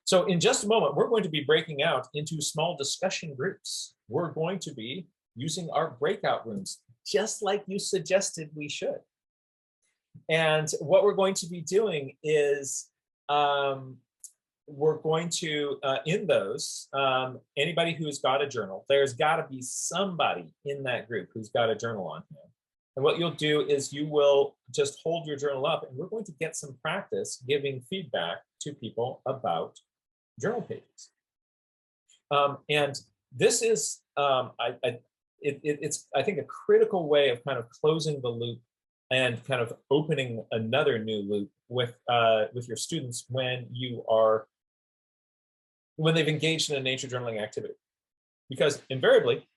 So in just a moment, we're going to be breaking out into small discussion groups. We're going to be using our breakout rooms, just like you suggested we should. And what we're going to be doing is we're going to, in those, anybody who's got a journal, there's got to be somebody in that group who's got a journal on here. And what you'll do is you will just hold your journal up, and we're going to get some practice giving feedback to people about journal pages. And this is, it's, I think, a critical way of kind of closing the loop and kind of opening another new loop with your students when they've engaged in a nature journaling activity. Because invariably,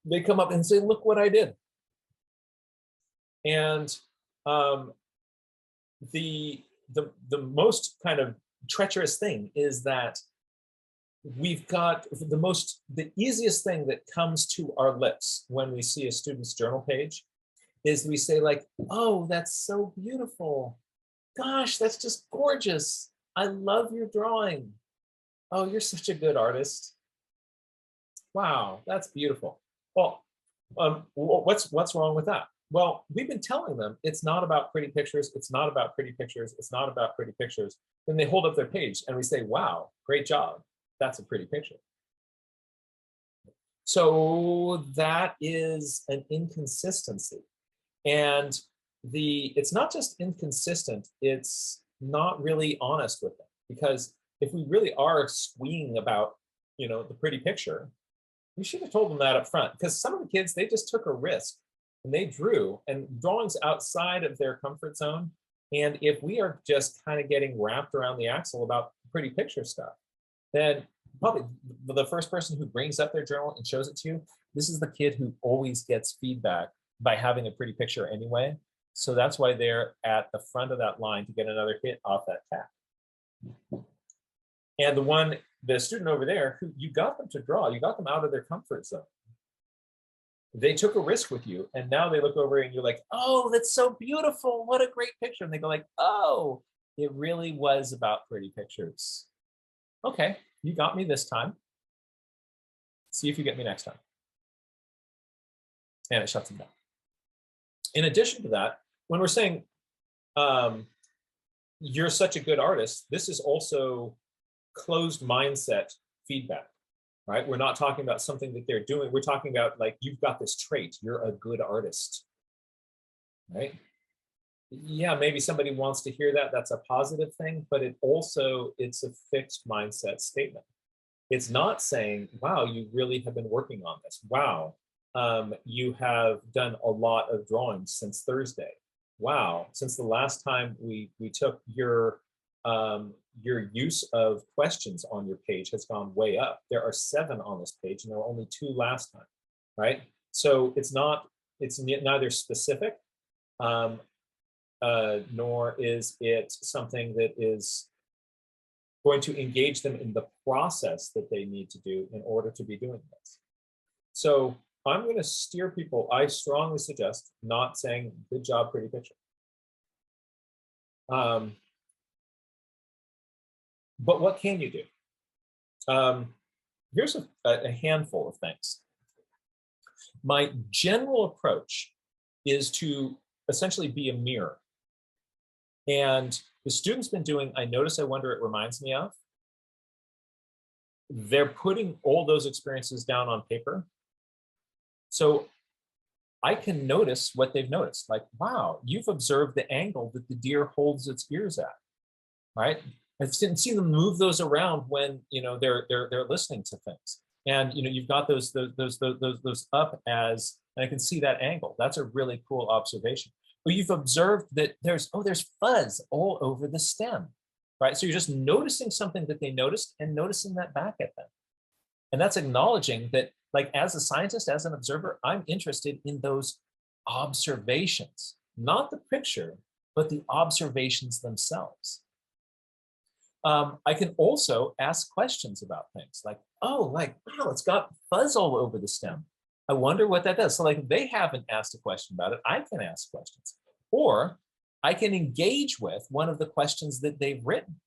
they come up and say, look what I did. And the most kind of treacherous thing is that we've got the easiest thing that comes to our lips when we see a student's journal page is we say like, oh, that's so beautiful. Gosh, that's just gorgeous. I love your drawing. Oh, you're such a good artist. Wow, that's beautiful. Well, what's wrong with that? Well, we've been telling them it's not about pretty pictures. It's not about pretty pictures. It's not about pretty pictures. Then they hold up their page and we say, wow, great job. That's a pretty picture. So that is an inconsistency. And it's not just inconsistent, it's not really honest with them. Because if we really are squeeing about, the pretty picture, we should have told them that up front. Because some of the kids, they just took a risk and they drew, and drawings outside of their comfort zone. And if we are just kind of getting wrapped around the axle about pretty picture stuff, then probably the first person who brings up their journal and shows it to you, this is the kid who always gets feedback by having a pretty picture anyway. So that's why they're at the front of that line to get another hit off that tap. And the student over there, who you got them to draw, you got them out of their comfort zone. They took a risk with you, and now they look over and you're like, oh, that's so beautiful. What a great picture. And they go like, oh, it really was about pretty pictures. Okay, you got me this time. See if you get me next time. And it shuts them down. In addition to that, when we're saying you're such a good artist, this is also closed mindset feedback, right? We're not talking about something that they're doing. We're talking about like, you've got this trait, you're a good artist, right? Yeah, maybe somebody wants to hear that. That's a positive thing, but it's a fixed mindset statement. It's not saying, wow, you really have been working on this. Wow, you have done a lot of drawings since Thursday. Wow, since the last time we took your use of questions on your page has gone way up. There are 7 on this page, and there were only 2 last time, right? So it's neither specific, nor is it something that is going to engage them in the process that they need to do in order to be doing this. So I'm going to steer people. I strongly suggest not saying, good job, pretty picture. But what can you do? Here's a handful of things. My general approach is to essentially be a mirror. And the student's been doing, I notice, I wonder, it reminds me of. They're putting all those experiences down on paper. So I can notice what they've noticed. Like, wow, you've observed the angle that the deer holds its ears at, right? I didn't see them move those around when they're listening to things. And you've got those up as, and I can see that angle. That's a really cool observation. But you've observed that there's fuzz all over the stem, right? So you're just noticing something that they noticed and noticing that back at them. And that's acknowledging that, like, as a scientist, as an observer, I'm interested in those observations, not the picture, but the observations themselves. I can also ask questions about things like, oh, like, wow, it's got fuzz all over the stem. I wonder what that does. So like, they haven't asked a question about it. I can ask questions, or I can engage with one of the questions that they've written.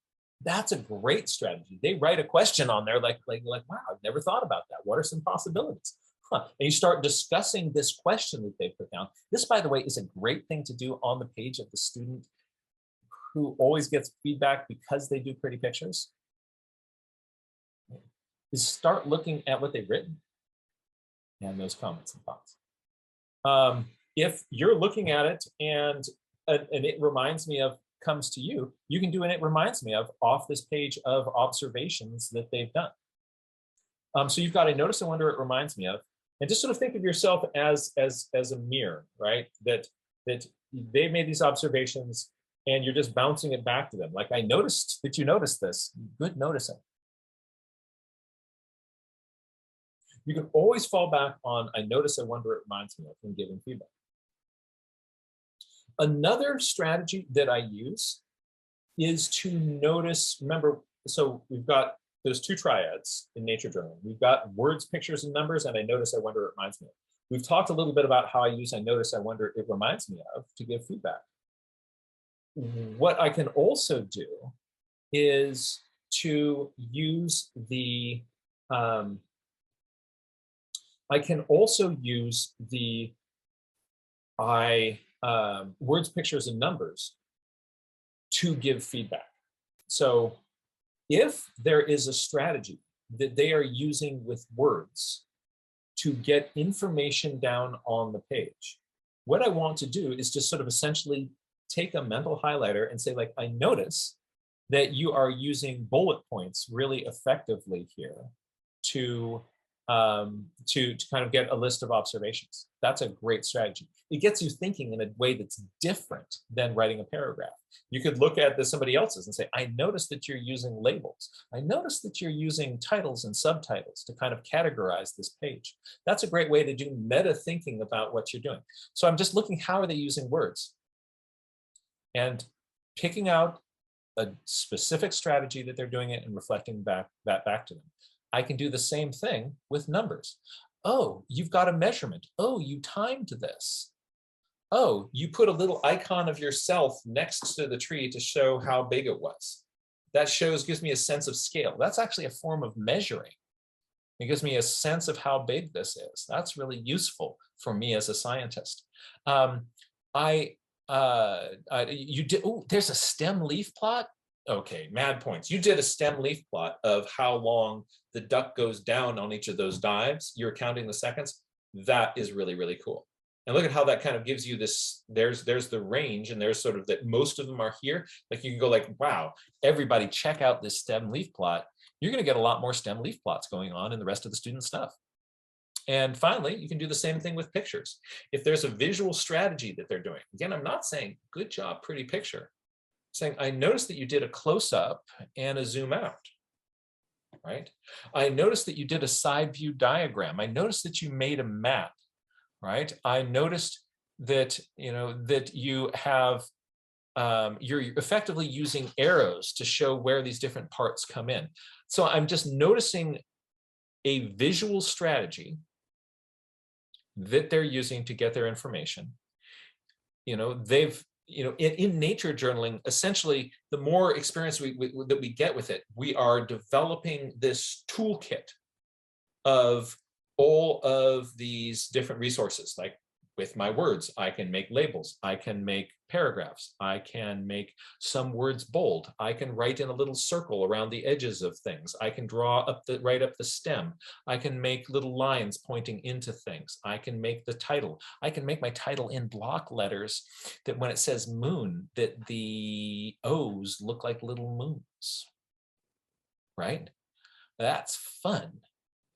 That's a great strategy. They write a question on there like, wow, I've never thought about that. What are some possibilities? Huh. And you start discussing this question that they put down. This, by the way, is a great thing to do on the page of the student who always gets feedback because they do pretty pictures. Is start looking at what they've written and those comments and thoughts. If you're looking at it and it reminds me of comes to you, you can do an it reminds me of off this page of observations that they've done. So you've got a notice, I wonder, it reminds me of, and just sort of think of yourself as a mirror, right? That they made these observations and you're just bouncing it back to them. Like, I noticed that you noticed this. Good noticing. You can always fall back on, I notice, I wonder, it reminds me of, when giving feedback. Another strategy that I use is to notice, remember, so we've got those two triads in nature journaling. We've got words, pictures, and numbers, and I notice, I wonder, it reminds me of. We've talked a little bit about how I use I notice, I wonder, it reminds me of to give feedback. What I can also do is to use the, I can also use the words, pictures, and numbers to give feedback. So if there is a strategy that they are using with words to get information down on the page, what I want to do is just sort of essentially take a mental highlighter and say, like, I notice that you are using bullet points really effectively here to kind of get a list of observations. That's a great strategy. It gets you thinking in a way that's different than writing a paragraph. You could look at somebody else's and say, I noticed that you're using labels. I noticed that you're using titles and subtitles to kind of categorize this page. That's a great way to do meta thinking about what you're doing. So I'm just looking, how are they using words? And picking out a specific strategy that they're doing it and reflecting back to them. I can do the same thing with numbers. Oh, you've got a measurement. Oh, you timed this. Oh, you put a little icon of yourself next to the tree to show how big it was. That gives me a sense of scale. That's actually a form of measuring. It gives me a sense of how big this is. That's really useful for me as a scientist. You did. Oh, there's a stem leaf plot. Okay, mad points. You did a stem leaf plot of how long the duck goes down on each of those dives. You're counting the seconds. That is really, really cool. And look at how that kind of gives you this, there's the range, and there's sort of that most of them are here. Like, you can go like, wow, everybody check out this stem leaf plot. You're going to get a lot more stem leaf plots going on in the rest of the student stuff. And finally, you can do the same thing with pictures. If there's a visual strategy that they're doing, again, I'm not saying good job, pretty picture. Saying, I noticed that you did a close-up and a zoom out, right? I noticed that you did a side view diagram. I noticed that you made a map, right? I noticed that, that you have, you're effectively using arrows to show where these different parts come in. So I'm just noticing a visual strategy that they're using to get their information. In nature journaling, essentially, the more experience that we get with it, we are developing this toolkit of all of these different resources. Like, with my words, I can make labels, I can make paragraphs, I can make some words bold, I can write in a little circle around the edges of things, I can write up the stem, I can make little lines pointing into things, I can make the title, I can make my title in block letters that when it says moon, that the O's look like little moons, right? That's fun.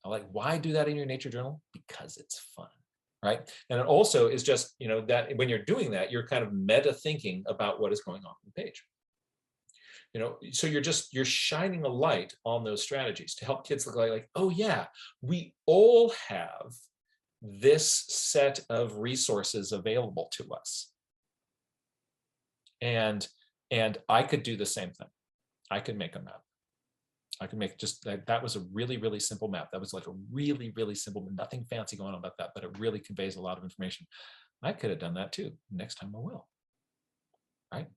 Why do that in your nature journal? Because it's fun. Right? And it also is just, that when you're doing that, you're kind of meta thinking about what is going on the page. So you're shining a light on those strategies to help kids look like, oh yeah, we all have this set of resources available to us. And I could do the same thing. I could make a map. I can make that was a really, really simple map. That was like a really, really simple, nothing fancy going on about that, but it really conveys a lot of information. I could have done that too. Next time I will, right?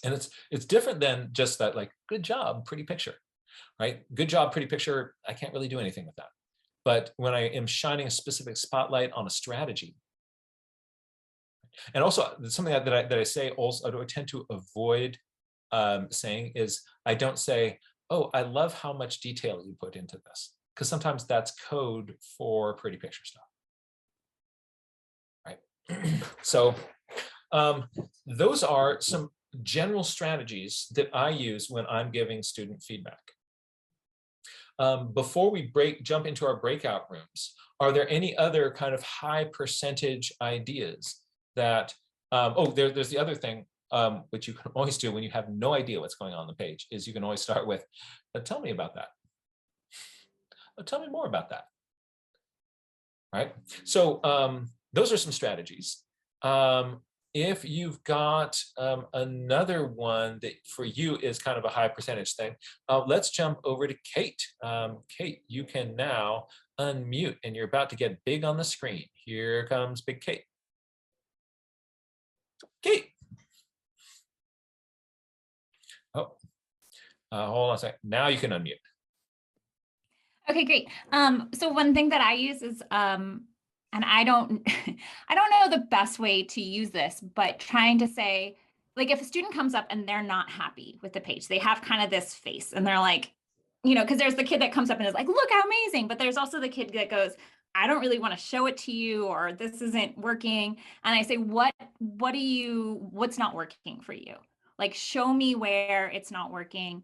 And it's different than just that, like, good job, pretty picture, right? Good job, pretty picture. I can't really do anything with that. But when I am shining a specific spotlight on a strategy, and also something that I say also, I tend to avoid saying is, I don't say, oh, I love how much detail you put into this, because sometimes that's code for pretty picture stuff, right? So those are some general strategies that I use when I'm giving student feedback. Before we jump into our breakout rooms, are there any other kind of high percentage ideas that, there's the other thing, which you can always do when you have no idea what's going on the page, is you can always start with, tell me about that. Tell me more about that, right? So those are some strategies. If you've got another one that for you is kind of a high percentage thing, let's jump over to Kate. Kate, you can now unmute, and you're about to get big on the screen. Here comes big Kate. Kate. Oh, hold on a second. Now you can unmute. Okay, great. So one thing that I use is, and I don't know the best way to use this, but trying to say, like, if a student comes up and they're not happy with the page, they have kind of this face and they're like, because there's the kid that comes up and is like, look how amazing. But there's also the kid that goes, I don't really want to show it to you, or this isn't working. And I say, what's not working for you? Like, show me where it's not working.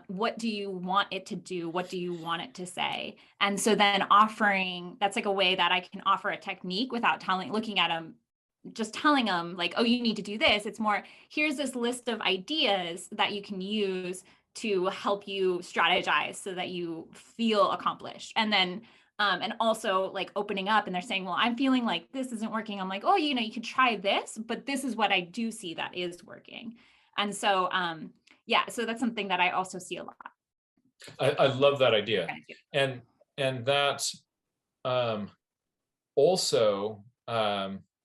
What do you want it to do? What do you want it to say? And so then that's like a way that I can offer a technique without looking at them, just telling them like, oh, you need to do this. It's more, here's this list of ideas that you can use to help you strategize so that you feel accomplished. And then, and also like opening up, and they're saying, well, I'm feeling like this isn't working. I'm like, oh, you could try this, but this is what I do see that is working. And so, yeah, so that's something that I also see a lot. I love that idea. And that also,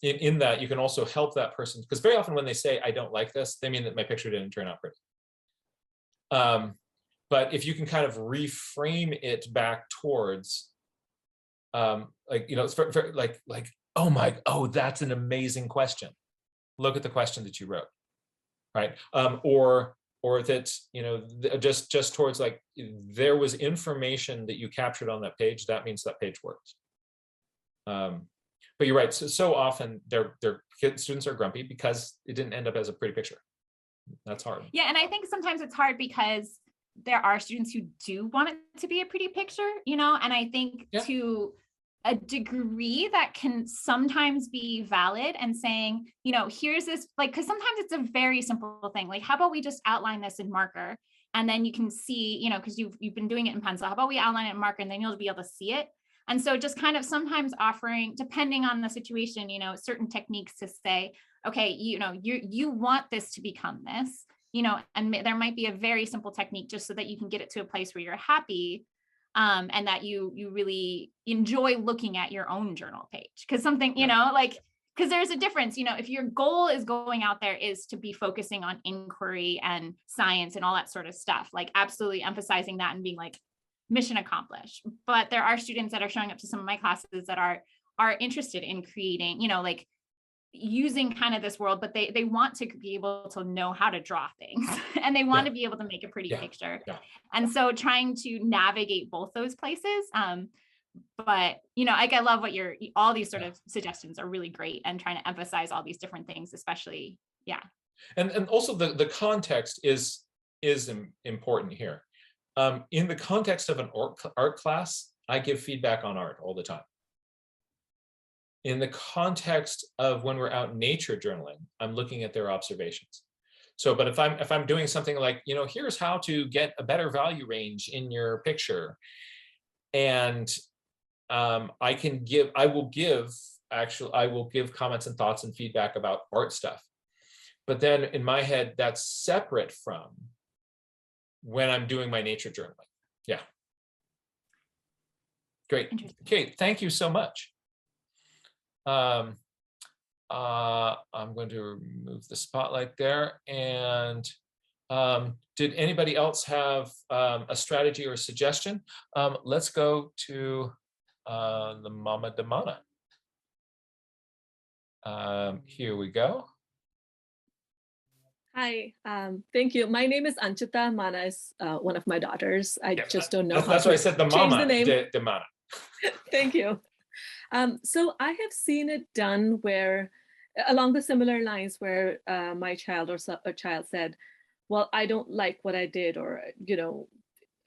in that you can also help that person, because very often when they say, I don't like this, they mean that my picture didn't turn out pretty. But if you can kind of reframe it back towards, like, it's very, like, oh, that's an amazing question. Look at the question that you wrote, right? Or that, just towards like, there was information that you captured on that page, that means that page works. But you're right, so often students are grumpy because it didn't end up as a pretty picture. That's hard. Yeah, and I think sometimes it's hard because there are students who do want it to be a pretty picture, and I think to a degree that can sometimes be valid, and saying, here's this, like, because sometimes it's a very simple thing. Like, how about we just outline this in marker, and then you can see, because you've been doing it in pencil. How about we outline it in marker, and then you'll be able to see it. And so just kind of sometimes offering, depending on the situation, certain techniques to say, okay, you want this to become this, and there might be a very simple technique just so that you can get it to a place where you're happy. And that you really enjoy looking at your own journal page. Because something, because there's a difference, if your goal is going out there is to be focusing on inquiry and science and all that sort of stuff, like absolutely emphasizing that and being like, mission accomplished. But there are students that are showing up to some of my classes that are interested in creating, like using kind of this world, but they want to be able to know how to draw things and they want to be able to make a pretty picture. And so trying to navigate both those places. But I love what all these sort of suggestions are really great, and trying to emphasize all these different things, especially. And also the context is important here. In the context of an art class, I give feedback on art all the time. In the context of when we're out nature journaling, I'm looking at their observations. So, but if I'm doing something like, here's how to get a better value range in your picture, and I will give comments and thoughts and feedback about art stuff. But then in my head, that's separate from when I'm doing my nature journaling. Yeah. Great. Kate, thank you so much. I'm going to remove the spotlight there. And did anybody else have a strategy or a suggestion? Let's go to the Mama Damana. Here we go. Hi, thank you. My name is Anchita. Mana is one of my daughters. I just don't know how That's to why I said the change Mama the name. Damana. Thank you. So I have seen it done where, along the similar lines, where my child or a child said, well, I don't like what I did, or, you know,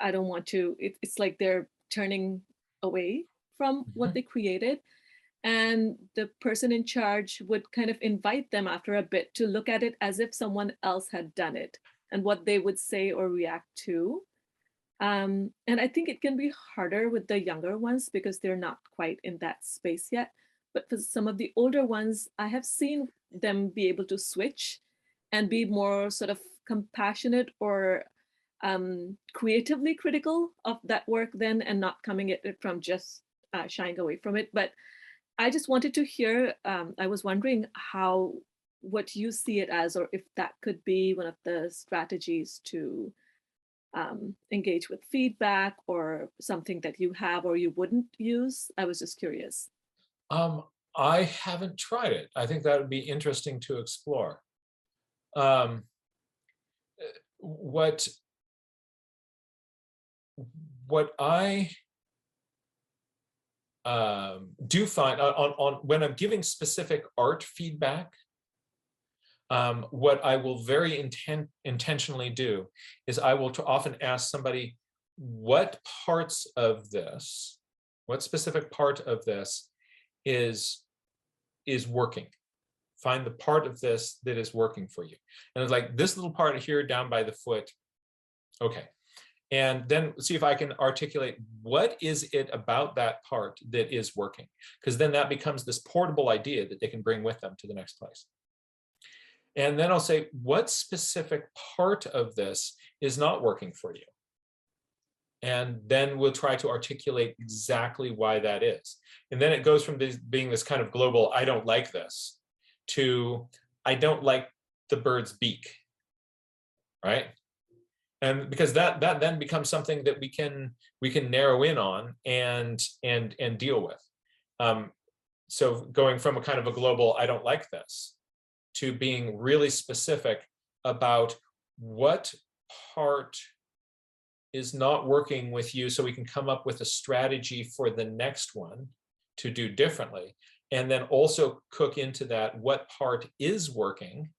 I don't want to. It's like they're turning away from what they created. And the person in charge would kind of invite them after a bit to look at it as if someone else had done it and what they would say or react to. And I think it can be harder with the younger ones because they're not quite in that space yet. But for some of the older ones, I have seen them be able to switch and be more sort of compassionate or creatively critical of that work then, and not coming at it from just shying away from it. But I just wanted to hear, I was wondering what you see it as, or if that could be one of the strategies to engage with feedback, or something that you have or you wouldn't use. I was just curious. I haven't tried it. I think that would be interesting to explore. What I do find on when I'm giving specific art feedback, what I will very intentionally do is I will often ask somebody, what parts of this, what specific part of this is working? Find the part of this that is working for you. And it's like this little part here down by the foot. Okay. And then see if I can articulate what is it about that part that is working, because then that becomes this portable idea that they can bring with them to the next place. And then I'll say, what specific part of this is not working for you? And then we'll try to articulate exactly why that is. And then it goes from being this kind of global, I don't like this, to I don't like the bird's beak, right? And because that then becomes something that we can narrow in on and deal with. So going from a kind of a global, I don't like this, to being really specific about what part is not working with you, so we can come up with a strategy for the next one to do differently. And then also cook into that what part is working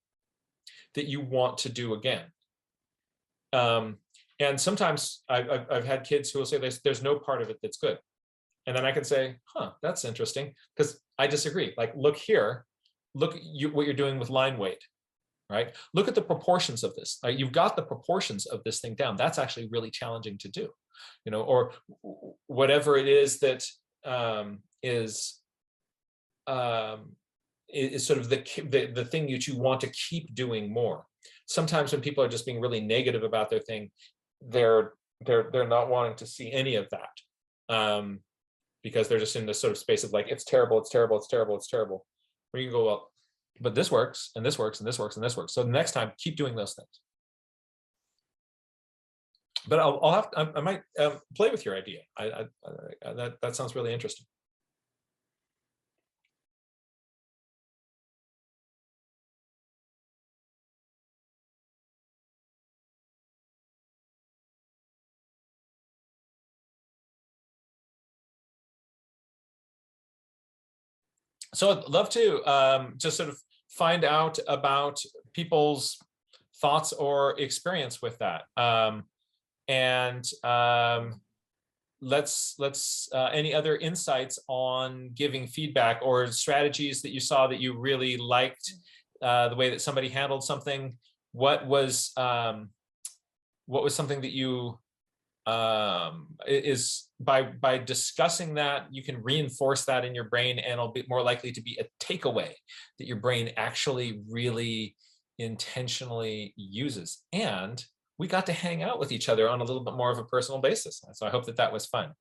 that you want to do again. And sometimes I've had kids who will say there's no part of it that's good. And then I can say, huh, that's interesting, because I disagree. Like, look here, look what you're doing with line weight, right? Look at the proportions of this. You've got the proportions of this thing down. That's actually really challenging to do, you know, or whatever it is that is sort of the thing that you want to keep doing more. Sometimes when people are just being really negative about their thing, they're not wanting to see any of that, because they're just in this sort of space of like, it's terrible, it's terrible, it's terrible, it's terrible. Where you go, well, but this works, and this works, and this works, and this works. So the next time, keep doing those things. But I might play with your idea. That sounds really interesting. So I'd love to just sort of find out about people's thoughts or experience with that. Let's any other insights on giving feedback or strategies that you saw that you really liked, the way that somebody handled something. What was something that you is by discussing that, you can reinforce that in your brain, and it'll be more likely to be a takeaway that your brain actually really intentionally uses. And we got to hang out with each other on a little bit more of a personal basis. So I hope that was fun.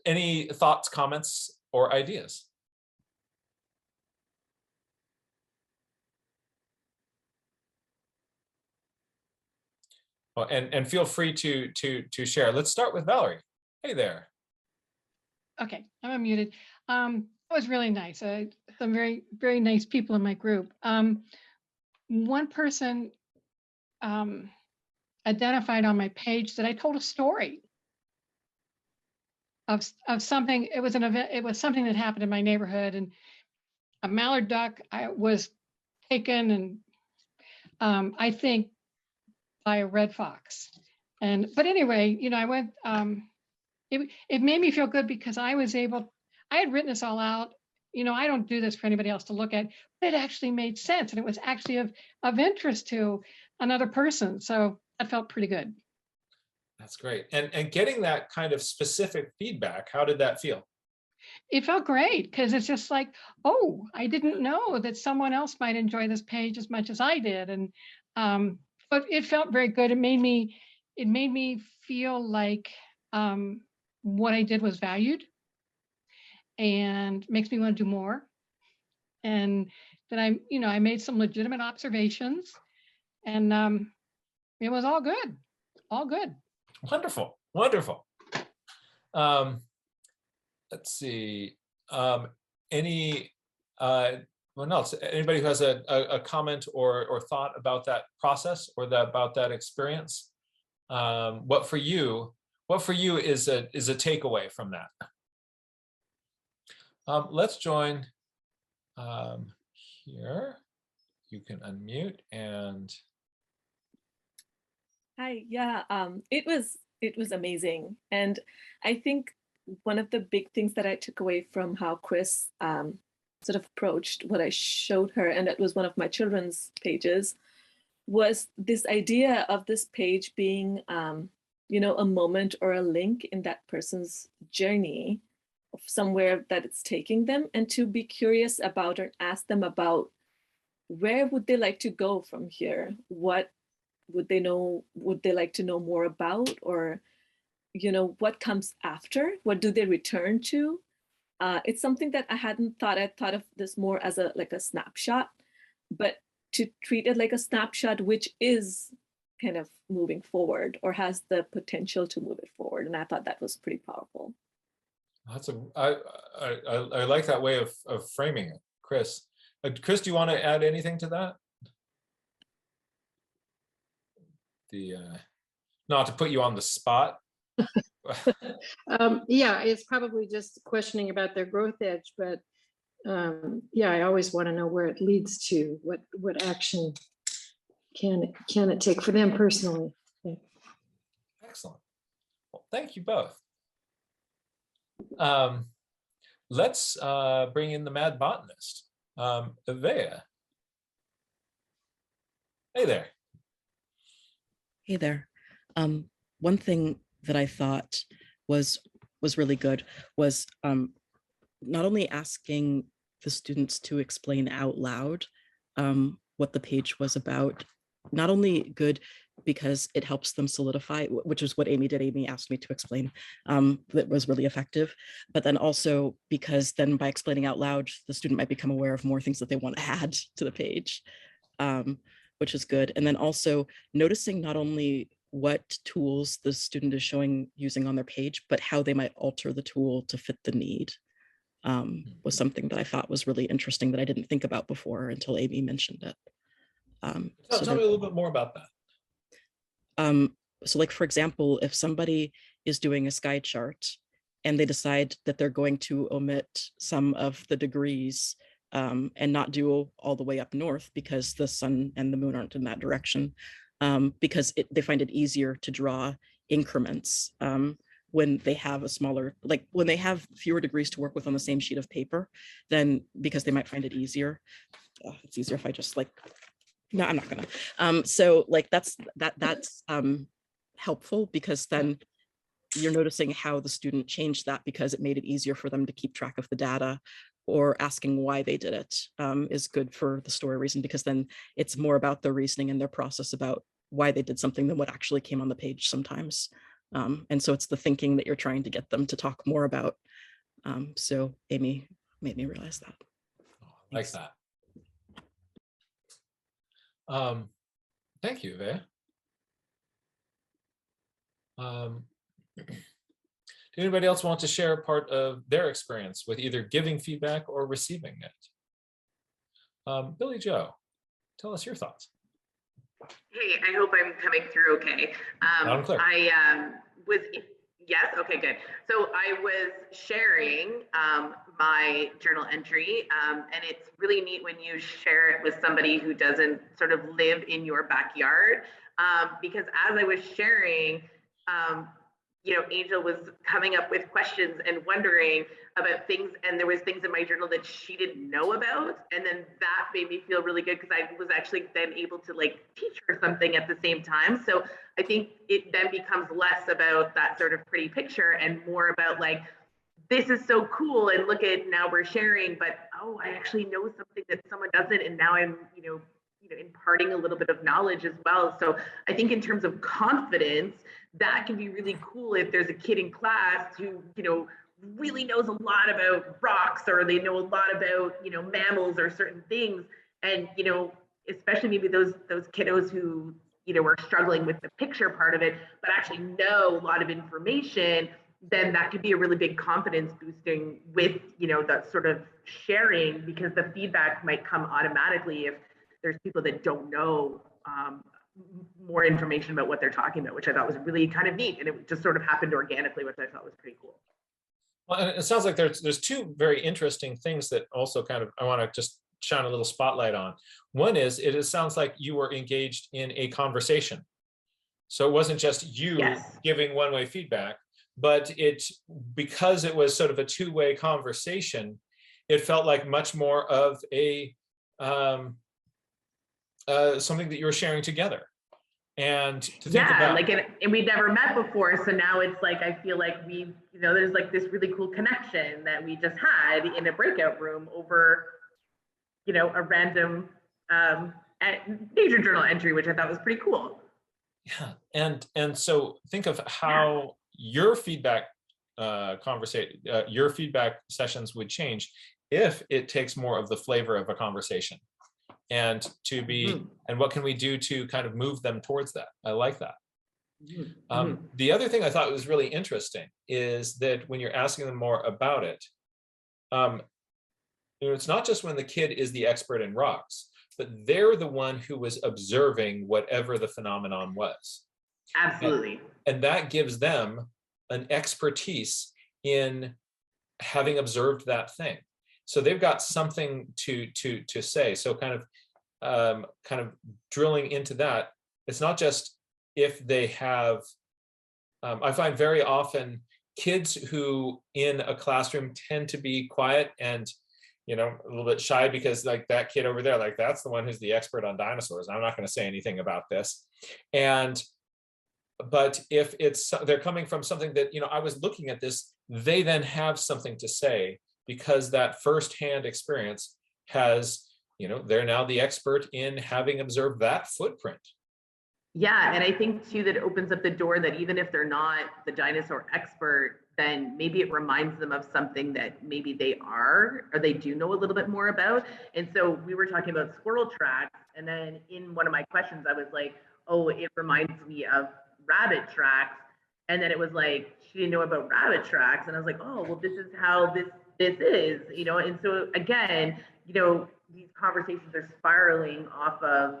Any thoughts, comments, or ideas? Oh, and feel free to share. Let's start with Valerie. Hey there. Okay, I'm unmuted. That was really nice. Some very, very nice people in my group. One person identified on my page that I told a story of something. It was an event. It was something that happened in my neighborhood, and a mallard duck was taken, and I think by a red fox. But anyway, you know, I went. It made me feel good because I had written this all out. You know, I don't do this for anybody else to look at, but it actually made sense, and it was actually of interest to another person. So that felt pretty good. That's great. And getting that kind of specific feedback, how did that feel? It felt great because it's just like, oh, I didn't know that someone else might enjoy this page as much as I did, and but it felt very good. It made me feel like what I did was valued, and makes me want to do more. And that I made some legitimate observations, and it was all good, all good. Wonderful, wonderful. Let's see. Any one else? Anybody who has a comment or thought about that process or about that experience? What for you is a takeaway from that? Let's join here. You can unmute and. Hi, yeah, it was amazing. And I think one of the big things that I took away from how Chris sort of approached what I showed her, and it was one of my children's pages, was this idea of this page being, you know, a moment or a link in that person's journey of somewhere that it's taking them, and to be curious about or ask them about where would they like to go from here? What would they like to know more about, or, you know, what comes after? What do they return to? It's something that I hadn't thought. I thought of this more as a snapshot, but to treat it like a snapshot, which is kind of moving forward or has the potential to move it forward. And I thought that was pretty powerful. I like that way of framing it, Chris. Chris, do you want to add anything to that? Not to put you on the spot. Yeah, it's probably just questioning about their growth edge, but yeah, I always want to know where it leads to. What action can it take for them personally? Yeah. Excellent. Well, thank you both. Let's bring in the mad botanist, Avea. Hey there. Hey there. One thing that I thought was really good was not only asking the students to explain out loud what the page was about, not only good because it helps them solidify, which is what Amy did. Amy asked me to explain, that was really effective, but then also because then by explaining out loud, the student might become aware of more things that they want to add to the page, which is good. And then also noticing not only what tools the student is using on their page, but how they might alter the tool to fit the need, was something that I thought was really interesting that I didn't think about before until Amy mentioned it. Tell me a little bit more about that. So like, for example, if somebody is doing a sky chart and they decide that they're going to omit some of the degrees and not do all the way up north because the sun and the moon aren't in that direction, because they find it easier to draw increments when they have a smaller, like when they have fewer degrees to work with on the same sheet of paper, then because they might find it easier. It's easier if I just like, no, I'm not gonna. So like that's helpful because then you're noticing how the student changed that because it made it easier for them to keep track of the data, or asking why they did it is good for the story reason, because then it's more about their reasoning and their process about why they did something than what actually came on the page sometimes. And so it's the thinking that you're trying to get them to talk more about. So Amy made me realize that. Oh, I like that. Thank you, Vea. Did anybody else want to share part of their experience with either giving feedback or receiving it? Billy Joe, tell us your thoughts. Hey, I hope I'm coming through okay. Loud and clear. I was, yes, okay, good. So I was sharing my journal entry, and it's really neat when you share it with somebody who doesn't sort of live in your backyard, because as I was sharing, you know, Angel was coming up with questions and wondering about things, and there was things in my journal that she didn't know about, and then that made me feel really good because I was actually then able to like teach her something at the same time. So I think it then becomes less about that sort of pretty picture and more about like, this is so cool, and look at, now we're sharing, but oh, I actually know something that someone doesn't, and now I'm, you know, imparting a little bit of knowledge as well. So I think in terms of confidence, that can be really cool if there's a kid in class who, you know, really knows a lot about rocks, or they know a lot about, you know, mammals or certain things. And, you know, especially maybe those kiddos who, you know, are struggling with the picture part of it, but actually know a lot of information, then that could be a really big confidence boosting with, you know, that sort of sharing, because the feedback might come automatically if there's people that don't know more information about what they're talking about, which I thought was really kind of neat. And it just sort of happened organically, which I thought was pretty cool. Well, and it sounds like there's two very interesting things that also kind of I want to just shine a little spotlight on. One is it sounds like you were engaged in a conversation. So it wasn't just you giving one-way feedback, but because it was sort of a two-way conversation, it felt like much more of a something that you were sharing together. And to think about, like, and we'd never met before, so now it's like I feel like we, you know, there's like this really cool connection that we just had in a breakout room over, you know, a random nature journal entry, which I thought was pretty cool. Yeah, and so think of how your feedback your feedback sessions would change if it takes more of the flavor of a conversation. And to be, and what can we do to kind of move them towards that? I like that. The other thing I thought was really interesting is that when you're asking them more about it, you know, it's not just when the kid is the expert in rocks, but they're the one who was observing whatever the phenomenon was. Absolutely. And that gives them an expertise in having observed that thing. So they've got something to say. So kind of drilling into that. It's not just if they have. I find very often kids who in a classroom tend to be quiet and, you know, a little bit shy because like that kid over there, like that's the one who's the expert on dinosaurs. I'm not going to say anything about this. But if they're coming from something that, you know, I was looking at this, they then have something to say, because that firsthand experience has, you know, they're now the expert in having observed that footprint. Yeah, and I think too that opens up the door that even if they're not the dinosaur expert, then maybe it reminds them of something that maybe they are, or they do know a little bit more about. And so we were talking about squirrel tracks, and then in one of my questions, I was like, oh, it reminds me of rabbit tracks. And then it was like, she didn't know about rabbit tracks. And I was like, oh, well, this is how this is, you know. And so again, you know, these conversations are spiraling off of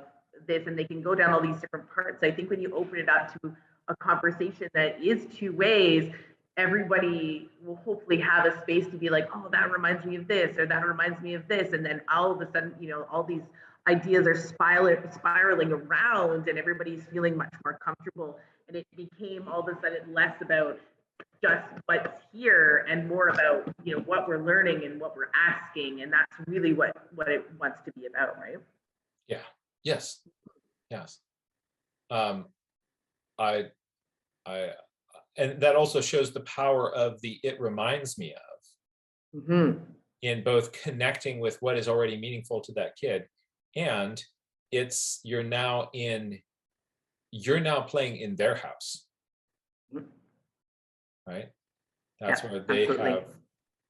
this, and they can go down all these different parts. I think when you open it up to a conversation that is two ways, everybody will hopefully have a space to be like, oh, that reminds me of this, or that reminds me of this. And then all of a sudden, you know, all these ideas are spiraling around, and everybody's feeling much more comfortable. And it became all of a sudden less about just what's here and more about, you know, what we're learning and what we're asking. And that's really what it wants to be about, right? Yeah. Yes. And that also shows the power of the "it reminds me of" in both connecting with what is already meaningful to that kid, and you're now playing in their house, right? That's where they have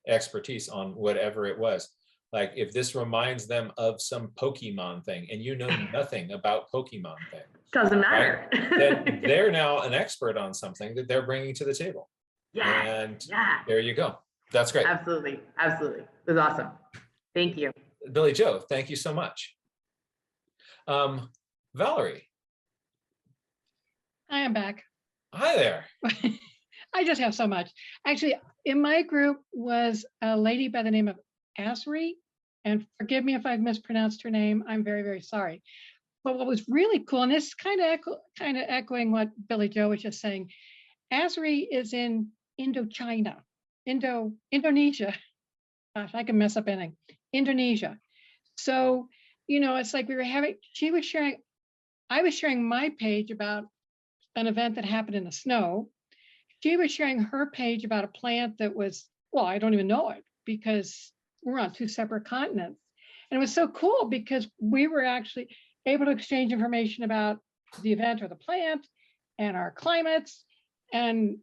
expertise on whatever it was. Like if this reminds them of some Pokemon thing and you know nothing about Pokemon thing, Doesn't matter. right? Then they're now an expert on something that they're bringing to the table. Yeah. And Yeah. there you go. That's great. Absolutely. Absolutely. It was awesome. Thank you. Billy Joe, thank you so much. Valerie. I am back. Hi there. I just have so much. Actually, in my group was a lady by the name of Asri, and forgive me if I've mispronounced her name. I'm very, very sorry. But what was really cool, and this is kind of echoing what Billy Joe was just saying, Asri is in Indonesia. Gosh, I can mess up anything. Indonesia. So, it's like I was sharing my page about an event that happened in the snow. She was sharing her page about a plant that was, well, I don't even know it because we're on two separate continents. And it was so cool because we were actually able to exchange information about the event or the plant and our climates and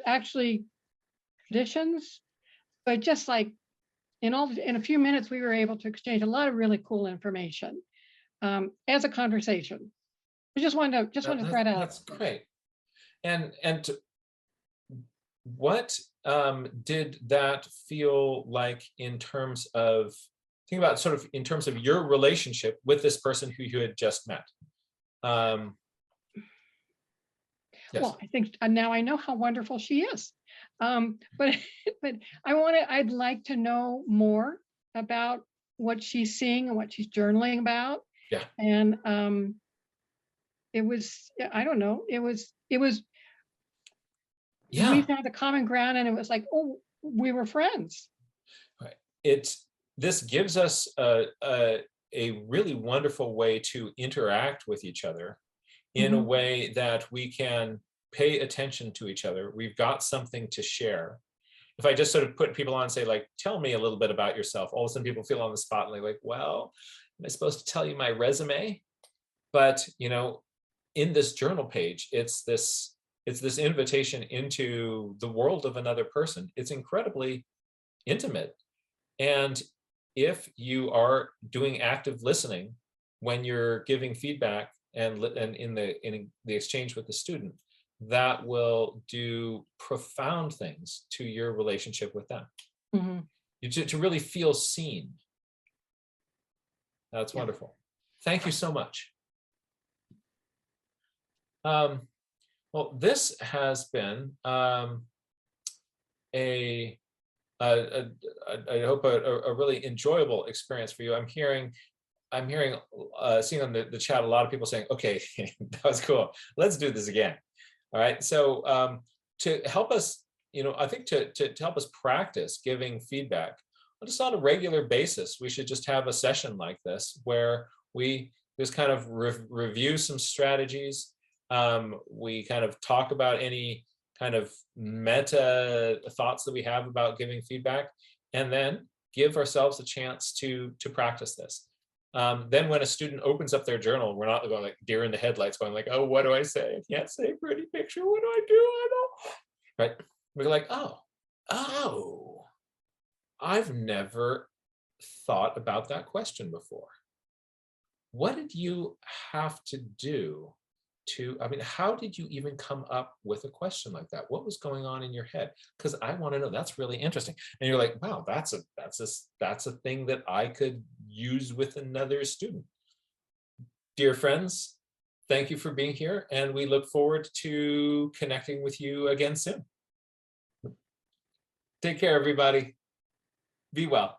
actually traditions. But just like in a few minutes, we were able to exchange a lot of really cool information as a conversation. I just wanted to thread out. That's great. And what did that feel like in terms of, think about sort of in terms of your relationship with this person who you had just met? Yes. Well, I think now I know how wonderful she is. But I'd like to know more about what she's seeing and what she's journaling about. Yeah. And it was, I don't know, it was, yeah, we found a common ground and it was like, oh, we were friends. Right. This gives us a really wonderful way to interact with each other in a way that we can pay attention to each other. We've got something to share. If I just sort of put people on and say, like, tell me a little bit about yourself, all of a sudden people feel on the spot and they're like, well, am I supposed to tell you my resume? But, in this journal page, it's this invitation into the world of another person. It's incredibly intimate. And if you are doing active listening when you're giving feedback and in the exchange with the student, that will do profound things to your relationship with them. To really feel seen. That's wonderful. Thank you so much. Well, this has been I hope a really enjoyable experience for you. I'm hearing, seeing on the chat, a lot of people saying, okay, that was cool. Let's do this again. All right. So to help us, I think to help us practice giving feedback, just on a regular basis, we should just have a session like this where we just kind of review some strategies. We kind of talk about any kind of meta thoughts that we have about giving feedback, and then give ourselves a chance to practice this. Then when a student opens up their journal, we're not going like deer in the headlights going like, oh, what do I say? I can't say pretty picture. What do I do? I know. Right? We're like, oh, I've never thought about that question before. What did you have to do how did you even come up with a question like that? What was going on in your head? Because I want to know. That's really interesting. And you're like, wow, that's a thing that I could use with another student. Dear friends, thank you for being here, and we look forward to connecting with you again soon. Take care, everybody. Be well.